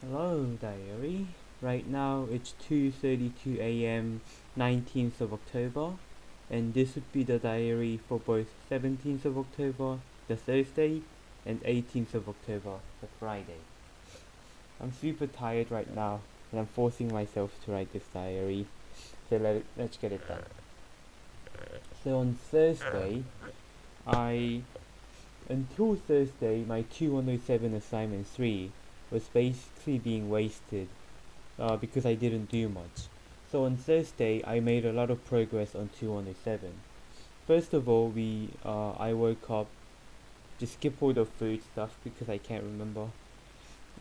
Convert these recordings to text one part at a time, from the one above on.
Hello, diary. Right now it's 2:32 a.m., 19th of October, and this would be the diary for both 17th of October, the Thursday, and 18th of October, the Friday. I'm super tired right now, and I'm forcing myself to write this diary, so let's get it done. So on Thursday, I until Thursday, my 2107 assignment 3 was basically being wasted because I didn't do much. So on Thursday, I made a lot of progress on 2107. First of all, I woke up, just skip all the food stuff because I can't remember.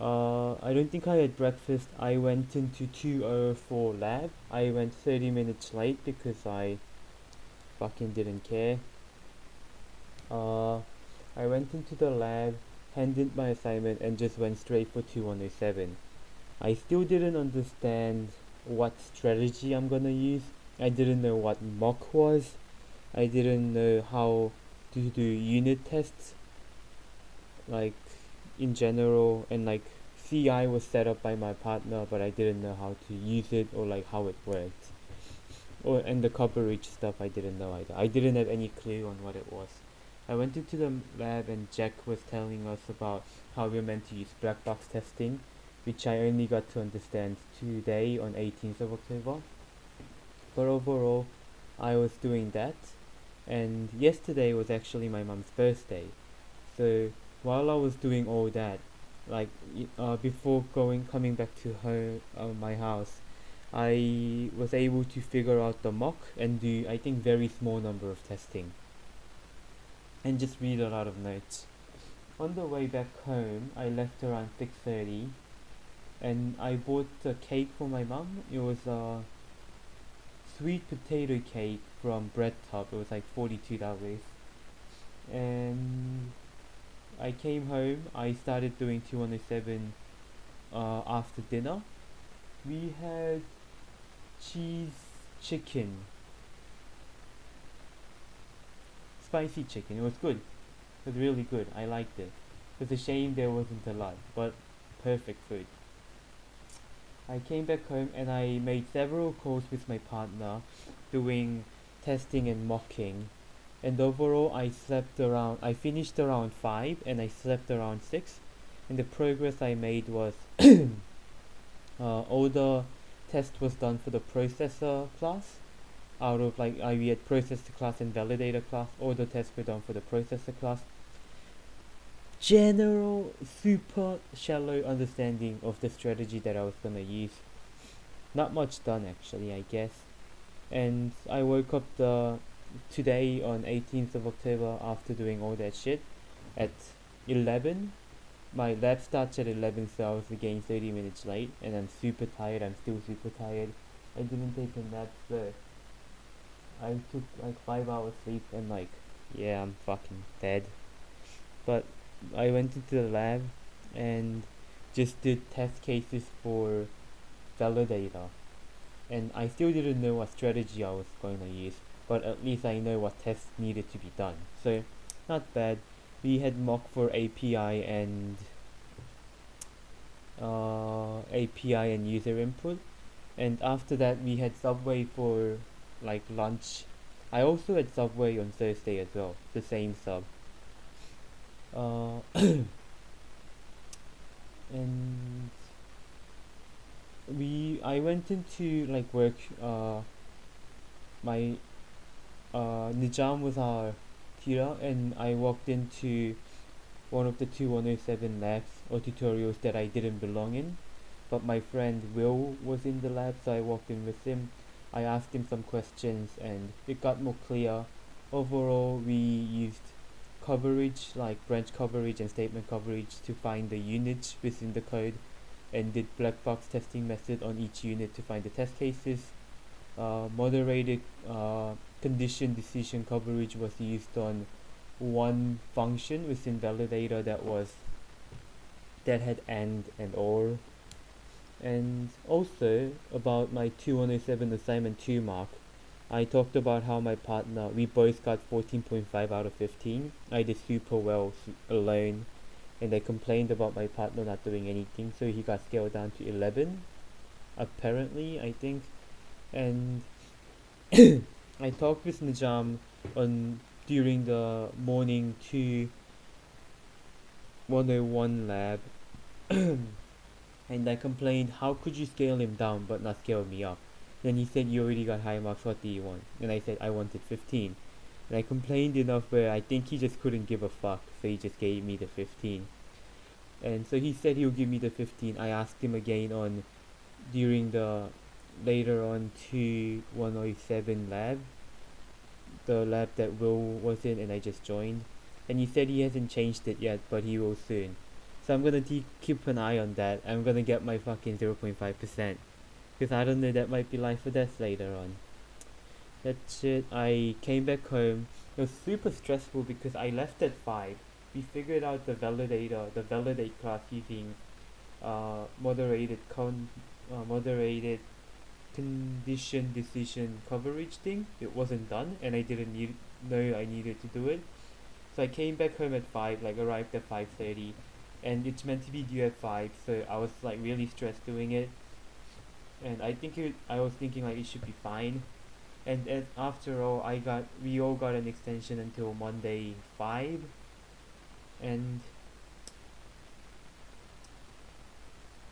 I don't think I had breakfast. I went into 204 lab. I went 30 minutes late because I fucking didn't care. Uh, I went into the lab, handed my assignment, and just went straight for 2107. I still didn't understand what strategy I'm gonna use. I didn't know what mock was. I didn't know how to do unit tests, like in general, and like CI was set up by my partner, but I didn't know how to use it or like how it worked. And the coverage stuff I didn't know either. I didn't have any clue on what it was. I went into the lab and Jack was telling us about how we're meant to use black box testing, which I only got to understand today on 18th of October. But overall, I was doing that, and yesterday was actually my mom's birthday. So while I was doing all that, like before coming back to my house, I was able to figure out the mock and do I think very small number of testing and just read a lot of notes. On the way back home, I left around 6:30 and I bought a cake for my mom. It was a sweet potato cake from Bread Top. It was like $42. And I came home. I started doing 207 after dinner. We had cheese chicken, spicy chicken. It was good. It was really good. I liked it. It's a shame there wasn't a lot, but perfect food. I came back home and I made several calls with my partner doing testing and mocking. And overall, I finished around 5 and I slept around 6. And the progress I made was all the test was done for the processor class. Out of like, we had processor class and validator class. All the tests were done for the processor class. General, super shallow understanding of the strategy that I was gonna use. Not much done actually, I guess. And I woke up today on 18th of October after doing all that shit at 11. My lab starts at 11, so I was again 30 minutes late, and I'm super tired. I'm still super tired. I didn't take a nap, so I took like 5 hours sleep, and like, yeah, I'm fucking dead. But I went into the lab and just did test cases for validator, and I still didn't know what strategy I was going to use, but at least I know what tests needed to be done. So, not bad. We had mock for API and user input, and after that we had Subway for like lunch. I also had Subway on Thursday as well, the same sub. Uh, and I went into like work. My Nijam was our tutor, and I walked into one of the 2107 labs or tutorials that I didn't belong in. But my friend Will was in the lab, so I walked in with him. I asked him some questions, and it got more clear. Overall, we used coverage like branch coverage and statement coverage to find the units within the code, and did black box testing method on each unit to find the test cases. Moderated condition decision coverage was used on one function within validator that had and or. And also about my 2107 assignment 2 mark, I talked about how my partner, we both got 14.5 out of 15. I did super well alone, and I complained about my partner not doing anything, so he got scaled down to 11, apparently, I think. And I talked with Najam on during the morning to 101 lab, and I complained, how could you scale him down but not scale me up? Then he said, you already got high marks, what do you want? And I said, I wanted 15. And I complained enough where I think he just couldn't give a fuck, so he just gave me the 15. And so he said he'll give me the 15. I asked him again on during the later on to 107 lab, the lab that Will was in and I just joined. And he said he hasn't changed it yet, but he will soon. So I'm gonna keep an eye on that. I'm gonna get my fucking 0.5%. Because I don't know, that might be life or death later on. That's it. I came back home. It was super stressful because I left at 5. We figured out the validate class using moderated condition decision coverage thing. It wasn't done, and I didn't know I needed to do it. So I came back home at 5, like arrived at 5:30, and it's meant to be due at 5. So I was like really stressed doing it, and I was thinking like it should be fine. And after all, we all got an extension until Monday 5, and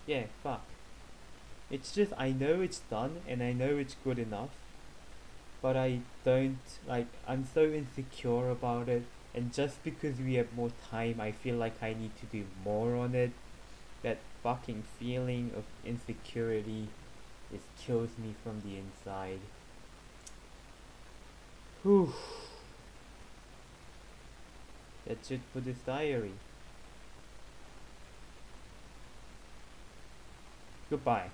yeah, fuck. It's just I know it's done and I know it's good enough, but I don't like. I'm so insecure about it, and just because we have more time, I feel like I need to do more on it. That fucking feeling of insecurity, it kills me from the inside. Whew. That's it for this diary. Goodbye.